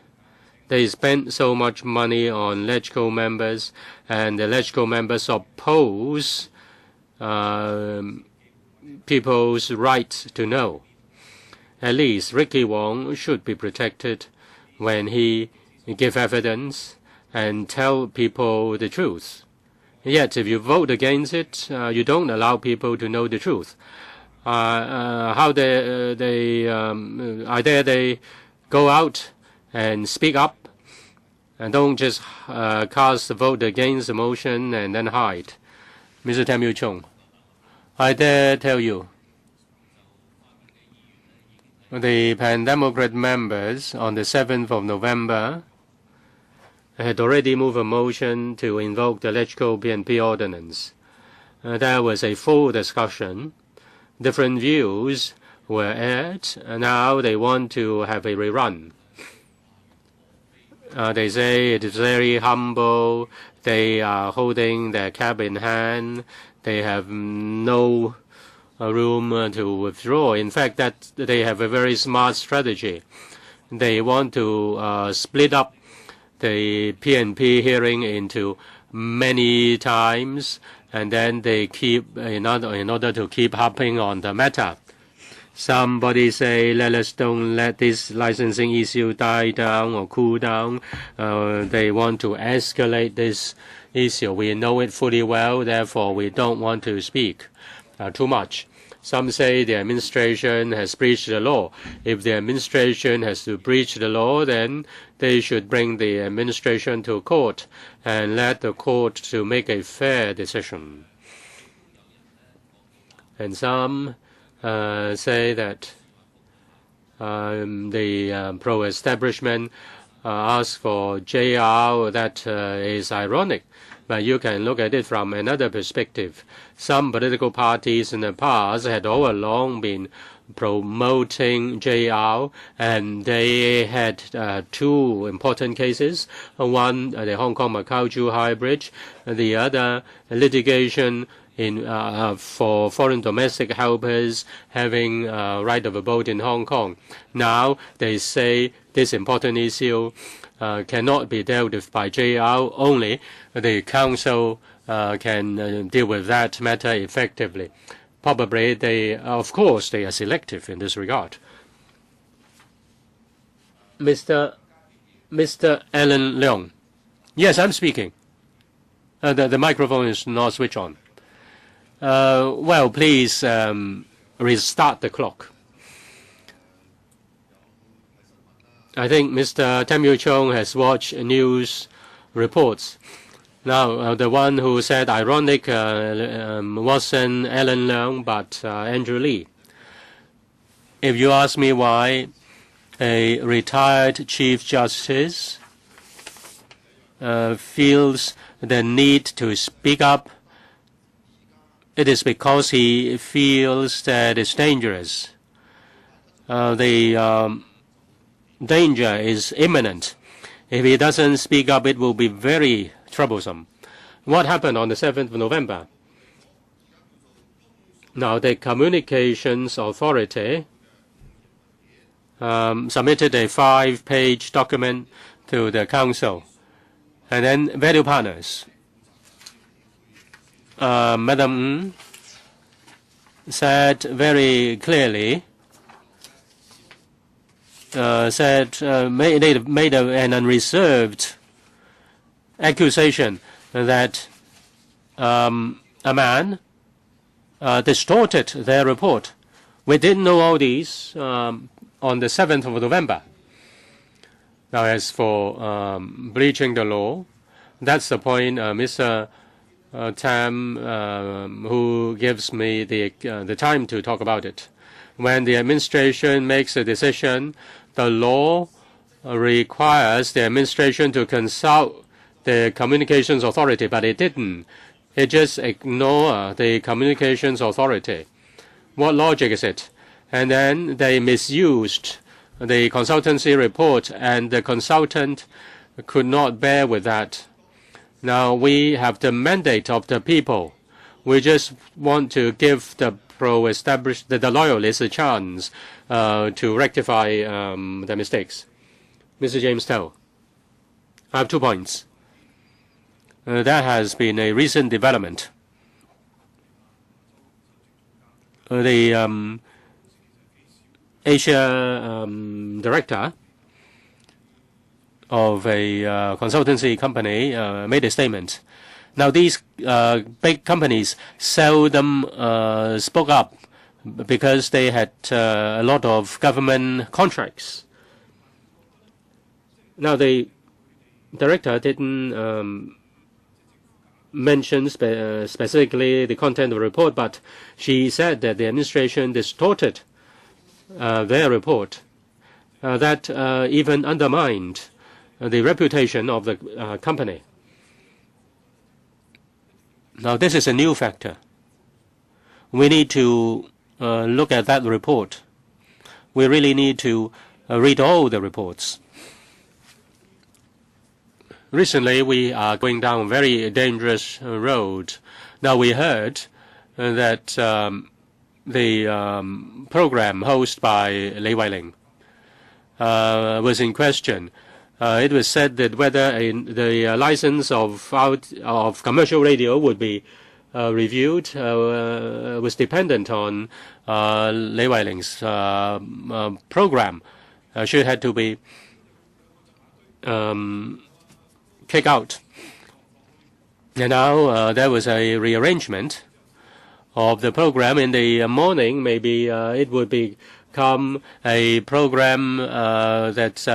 They spent so much money on LegCo members, and the LegCo members oppose people's right to know. At least Ricky Wong should be protected when he gives evidence and tell people the truth. Yet, if you vote against it, you don't allow people to know the truth. I dare they go out and speak up, and don't just cast a vote against the motion and then hide. Mr. Tam Yu Chung, I dare tell you, the Pan-Democrat members on the 7th of November had already moved a motion to invoke the LegCo PNP ordinance. There was a full discussion. Different views were aired, and now they want to have a rerun. They say it is very humble. They are holding their cap in hand. They have no room to withdraw. In fact, that they have a very smart strategy. They want to split up the PNP hearing into many times, and then they keep in order to keep harping on the matter. Somebody say, don't let this licensing issue die down or cool down. They want to escalate this issue. We know it fully well, therefore we don't want to speak too much. Some say the administration has breached the law. If the administration has to breach the law, then they should bring the administration to court and let the court to make a fair decision. And some say that the pro-establishment ask for JR. That is ironic. But you can look at it from another perspective. Some political parties in the past had all along been promoting JR, and they had two important cases. One, the Hong Kong-Macau-Zhuhai Bridge, the other, litigation for foreign domestic helpers having right of abode in Hong Kong. Now they say this important issue cannot be dealt with by JR. Only the council can deal with that matter effectively. Probably of course, they are selective in this regard. Mr. Alan Leong. Yes, I'm speaking. The microphone is not switched on. Well, please restart the clock. I think Mr. Tam Yu Chung has watched news reports. Now, the one who said ironic wasn't Alan Leong, but Andrew Lee. If you ask me why a retired Chief Justice feels the need to speak up, it is because he feels that it's dangerous. The danger is imminent. If he doesn't speak up, it will be very troublesome. What happened on the 7th of November? Now, the Communications Authority submitted a 5-page document to the Council. And then Value Partners Madam said very clearly, made an unreserved accusation that a man distorted their report. We didn't know all these on the 7th of November. Now, as for breaching the law, that's the point Mr. Tam, who gives me the time to talk about it. When the administration makes a decision, the law requires the administration to consult the communications authority, but it didn't. It just ignored the communications authority. What logic is it? And then they misused the consultancy report, and the consultant could not bear with that. Now we have the mandate of the people. We just want to give the pro-established, the loyalists a chance to rectify the mistakes. Mr. James Tell, I have 2 points. That has been a recent development. The Asia director of a consultancy company made a statement. Now, these big companies seldom spoke up because they had a lot of government contracts. Now, the director didn't mention specifically the content of the report, but she said that the administration distorted their report, that even undermined the reputation of the company. Now, this is a new factor. We need to look at that report. We really need to read all the reports. Recently, we are going down a very dangerous road. Now, we heard that the program hosted by Li Weiling was in question. It was said that whether the license of commercial radio would be reviewed was dependent on Li Weiling's program. She had to be kicked out. And now there was a rearrangement of the program. In the morning, maybe it would become a program that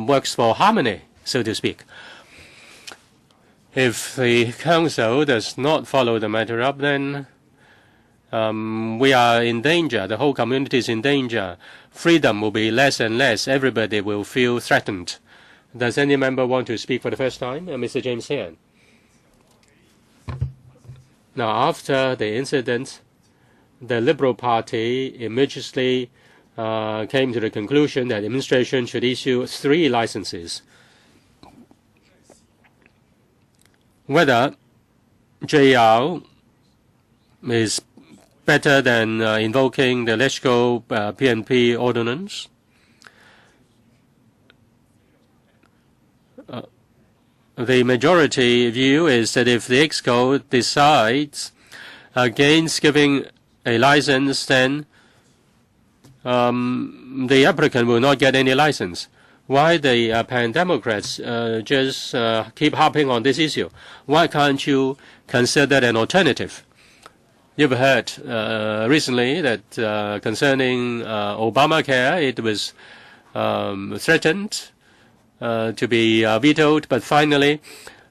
works for harmony, so to speak. If the council does not follow the matter up, then we are in danger. The whole community is in danger. Freedom will be less and less. Everybody will feel threatened. Does any member want to speak for the first time? Mr. James Hean. Now, after the incident, the Liberal Party immediately came to the conclusion that the administration should issue 3 licenses. Whether JR is better than invoking the Leschko PNP ordinance, the majority view is that if the EXCO decides against giving a license, then the applicant will not get any license. Why the Pan-Democrats just keep harping on this issue? Why can't you consider an alternative? You've heard recently that concerning Obamacare, it was threatened to be vetoed, but finally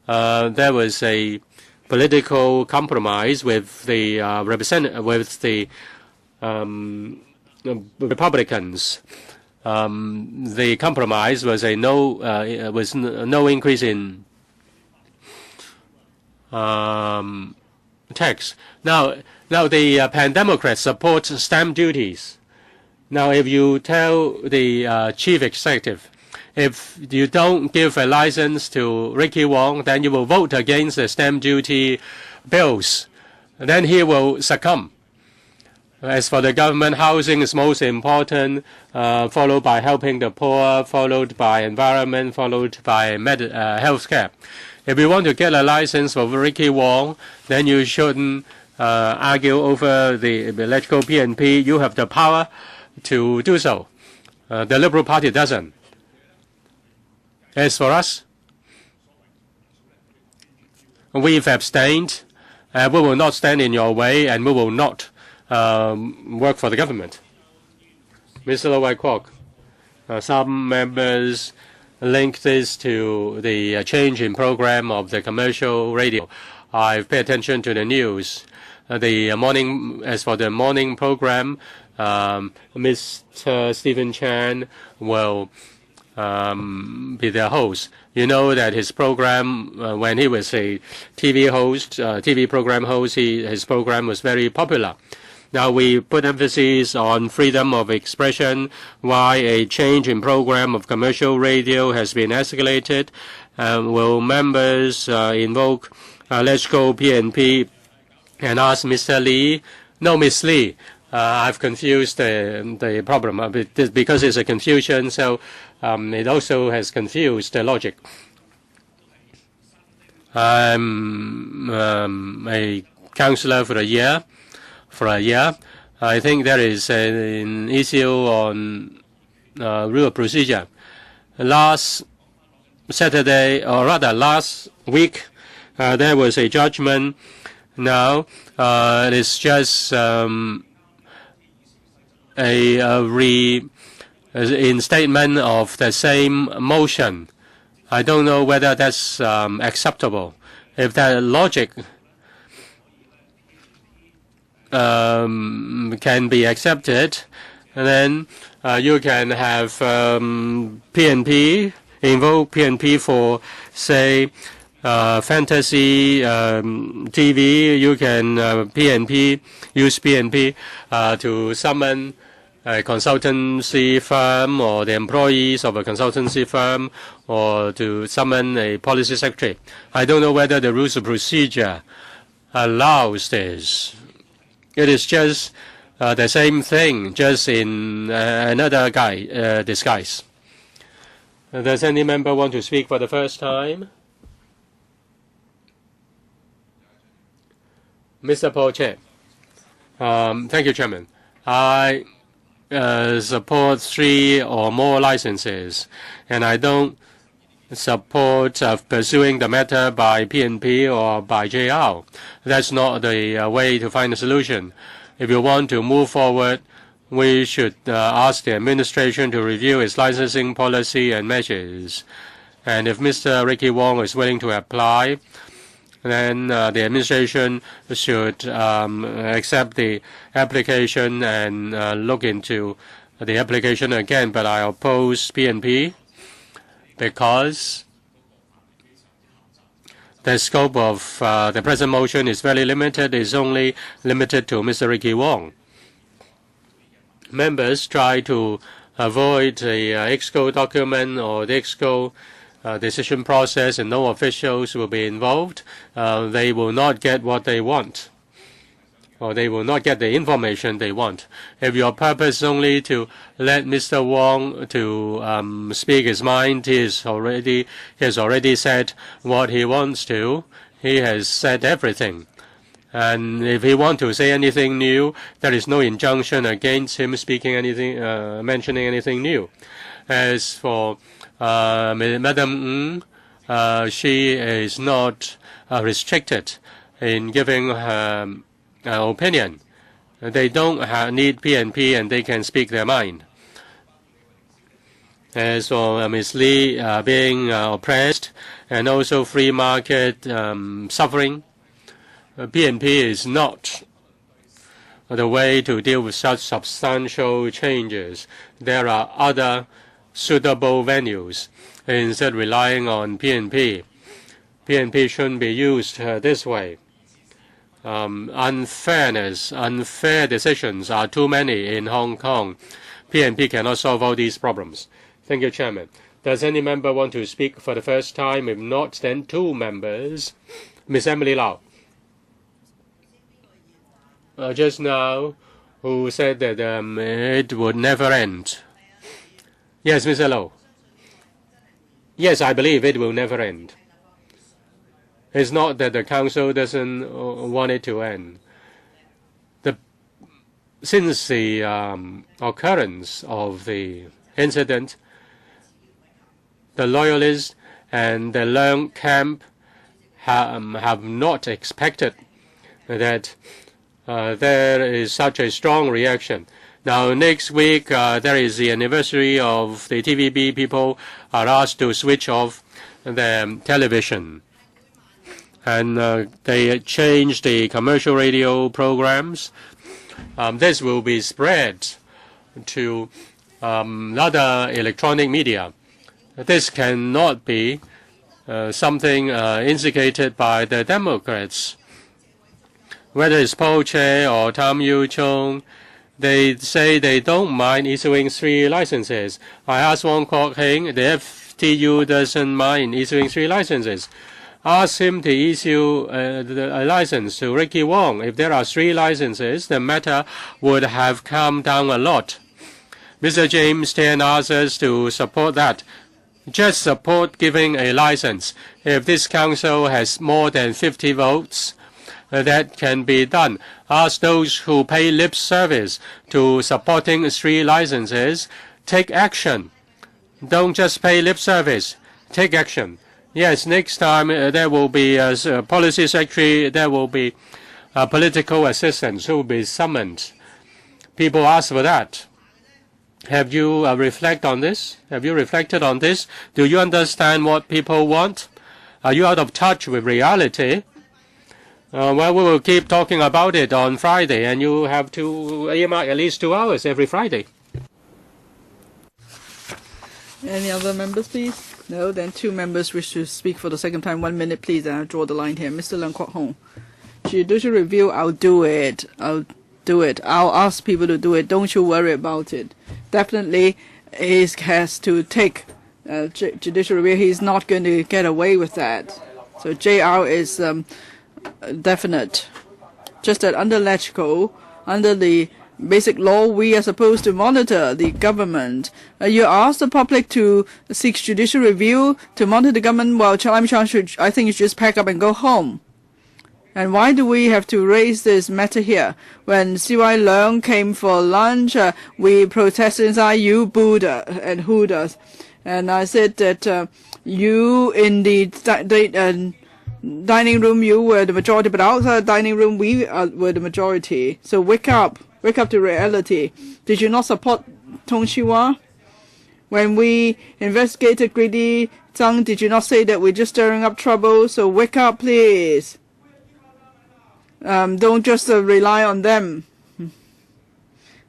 there was a political compromise with the Republicans. The compromise was a no increase in tax. Now the Pan-Democrats support stamp duties. Now, if you tell the chief executive, if you don't give a license to Ricky Wong, then you will vote against the stamp duty bills. Then he will succumb. As for the government, housing is most important, followed by helping the poor, followed by environment, followed by health care. If you want to get a license for Ricky Wong, then you shouldn't argue over the electrical PNP. You have the power to do so. The Liberal Party doesn't. As for us, we've abstained. We will not stand in your way, and we will not work for the government. Mr. Lo Wai Kwok, some members link this to the change in program of the commercial radio. I've paid attention to the news. As for the morning program, Mr. Stephen Chan will be their host. You know that his program, when he was a TV program host, his program was very popular. Now we put emphasis on freedom of expression, why a change in program of commercial radio has been escalated. Will members invoke Let's Go PNP and ask Mr. Lee? No, Miss Lee. I've confused the problem because it's a confusion, so it also has confused the logic. I'm a councillor for a year. I think there is an issue on rule of procedure. Last Saturday, or rather last week, there was a judgment. Now it is just a reinstatement of the same motion. I don't know whether that's acceptable. If that logic can be accepted, then you can have PNP, invoke PNP for, say, fantasy TV. You can use PNP to summon a consultancy firm or the employees of a consultancy firm, or to summon a policy secretary. I don't know whether the rules of procedure allows this. It is just the same thing, just in another disguise. Does any member want to speak for the first time? Mr. Paul Che. Thank you, Chairman. I support 3 or more licenses, and I don't support pursuing the matter by PNP or by JR. That's not the way to find a solution. If you want to move forward, we should ask the administration to review its licensing policy and measures. And if Mr. Ricky Wong is willing to apply, then the administration should accept the application and look into the application again. But I oppose PNP because the scope of the present motion is very limited. It's only limited to Mr. Ricky Wong. Members try to avoid the EXCO document or the EXCO decision process, and no officials will be involved. They will not get what they want, or they will not get the information they want. If your purpose is only to let Mr. Wong to speak his mind, he has already said what he wants to. He has said everything. And if he wants to say anything new, there is no injunction against him speaking anything, mentioning anything new. As for Madam Ng, she is not restricted in giving her opinion. They don't need PNP, and they can speak their mind. As for Ms. Lee being oppressed and also free market suffering, PNP is not the way to deal with such substantial changes. There are other suitable venues. Instead relying on PNP, PNP shouldn't be used this way. Unfairness, unfair decisions are too many in Hong Kong. PNP cannot solve all these problems. Thank you, Chairman. Does any member want to speak for the first time? If not, then 2 members. Ms. Emily Lau. Just now, who said that it would never end. Yes, Mr. Low. Yes, I believe it will never end. It's not that the Council doesn't want it to end. Since the occurrence of the incident, the Loyalists and the Leung camp have not expected that there is such a strong reaction. Now, next week, there is the anniversary of the TVB. People are asked to switch off the television. And they change the commercial radio programs. This will be spread to other electronic media. This cannot be something instigated by the Democrats. Whether it's Paul Che or Tam Yu Chung, they say they don't mind issuing 3 licenses. I asked Wong Kwok Heng, the FTU doesn't mind issuing 3 licenses. Ask him to issue a license to Ricky Wong. If there are 3 licenses, the matter would have come down a lot. Mr. James Tan asked us to support that. Just support giving a license. If this council has more than 50 votes, that can be done. Ask those who pay lip service to supporting 3 licenses, take action. Don't just pay lip service. Take action. Yes, next time there will be a policy secretary, there will be political assistants who will be summoned. People ask for that. Have you reflected on this? Have you reflected on this? Do you understand what people want? Are you out of touch with reality? Well, we will keep talking about it on Friday, and you have to earmark at least 2 hours every Friday. Any other members, please? No, then 2 members wish to speak for the second time. 1 minute, please, and I'll draw the line here. Mr. Leung Kwok Hong. Judicial review, I'll do it. I'll do it. I'll ask people to do it. Don't you worry about it. Definitely, he has to take judicial review. He's not going to get away with that. So JR is definite. Just that under LegCo, under the basic law, we are supposed to monitor the government. You ask the public to seek judicial review to monitor the government. Well, I think you should just pack up and go home. And why do we have to raise this matter here? When C.Y. Leung came for lunch, we protested inside, you booed and hooed us. And I said that you in the dining room, you were the majority, but outside the dining room, we were the majority. So wake up to reality. Did you not support Tong Chee-hwa? When we investigated Greedy Zhang, did you not say that we're just stirring up trouble? So wake up, please. Don't just rely on them.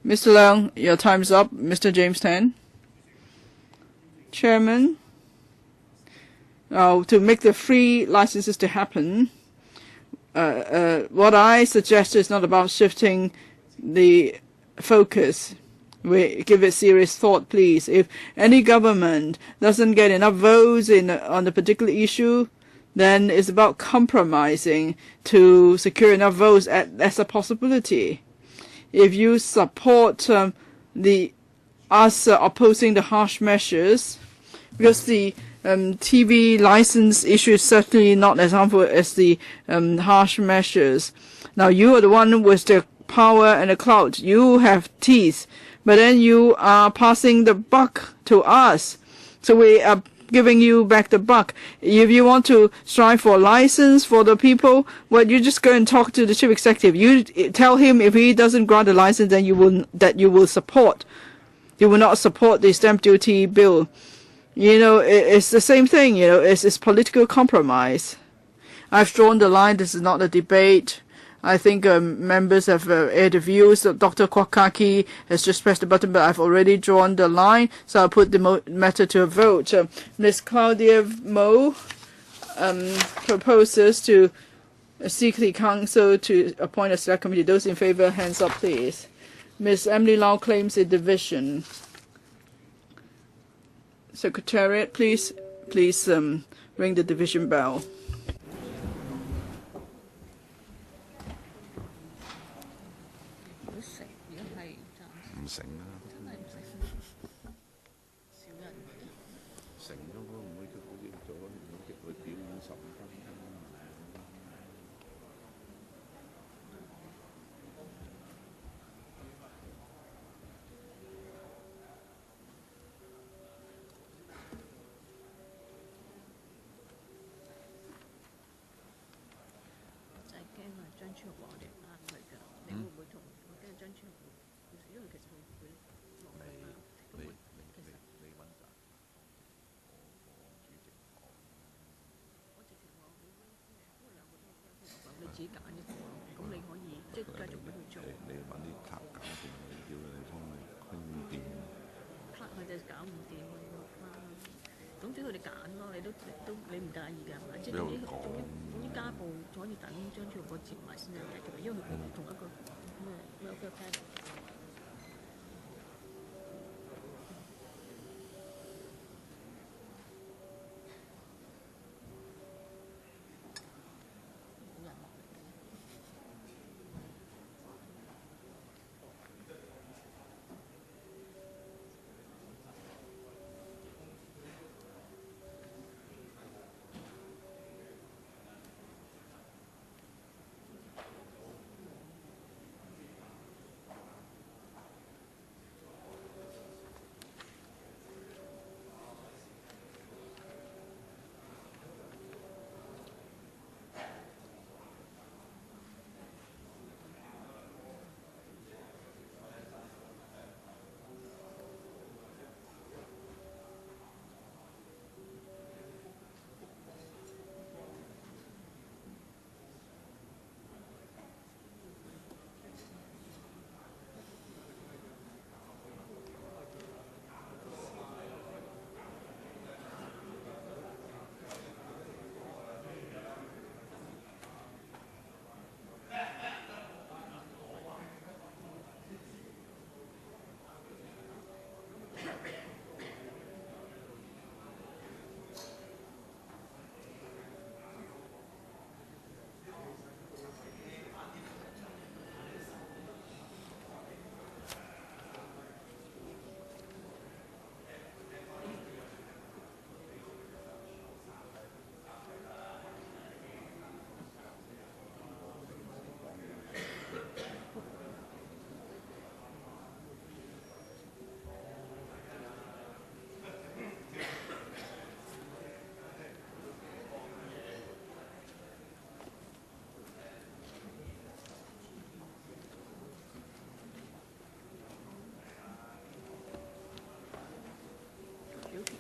Mr. Leung, your time's up. Mr. James Tan. Chairman, to make the free licenses to happen, what I suggest is not about shifting the focus. We give it serious thought, please. If any government doesn't get enough votes on the particular issue, then it's about compromising to secure enough votes as a possibility. If you support us opposing the harsh measures, because the TV license issue is certainly not as harmful as the harsh measures. Now, you are the one with the power and the clout. You have teeth, but then you are passing the buck to us. So we are giving you back the buck. If you want to strive for a license for the people, well, you just go and talk to the chief executive. You tell him if he doesn't grant a license, then you will support. You will not support the stamp duty bill. You know, it's the same thing. You know, it's political compromise. I've drawn the line. This is not a debate. I think members have aired views. Dr. Kwakaki has just pressed the button, but I've already drawn the line, so I'll put the matter to a vote. Ms. Claudia Mo proposes to seek the council to appoint a select committee. Those in favour, hands up, please. Ms. Emily Lau claims a division. Secretariat, please ring the division bell. 自己揀啫喎，咁你可以即係繼續俾佢做。你揾啲卡搞掂，你叫佢哋幫佢唔掂。卡佢哋搞唔掂啊！總之佢哋揀咯，你都你唔介意㗎係咪？即係總之家暴可以等張超個接埋先有解決，因為佢同一個咩 welfare plan。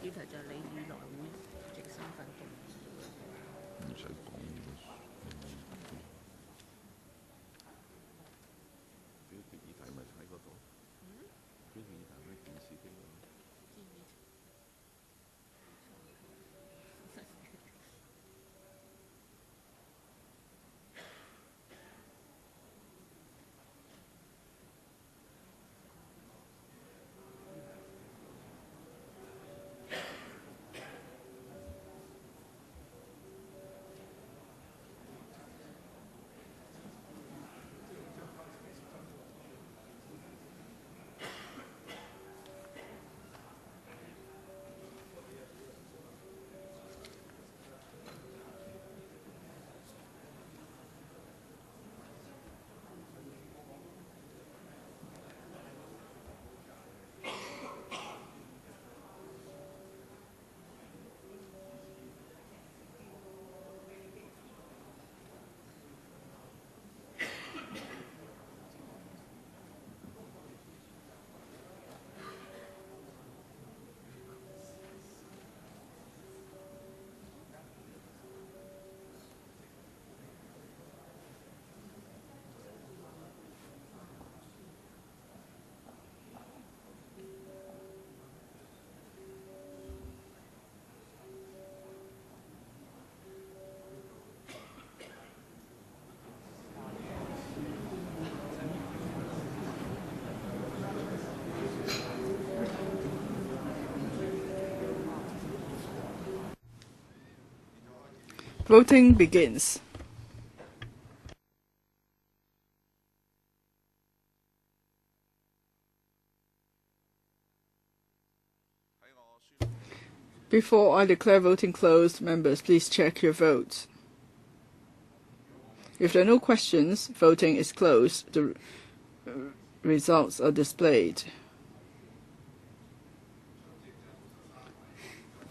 議題就係你以內會主席身份動議。唔使講表決議題咪喺嗰度。表決議題喺電視機嗰度。Voting begins. Before I declare voting closed, members, please check your votes. If there are no questions, voting is closed. The results are displayed.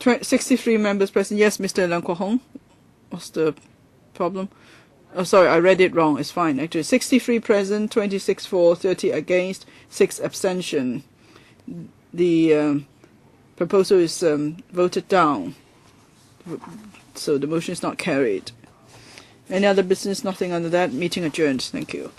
63 members present. Yes, Mr. Lan Kuo-hong. What's the problem? Oh, sorry, I read it wrong. It's fine, actually. 63 present, 26 for, 30 against, 6 abstention. The proposal is voted down, so the motion is not carried. Any other business? Nothing under that. Meeting adjourned. Thank you.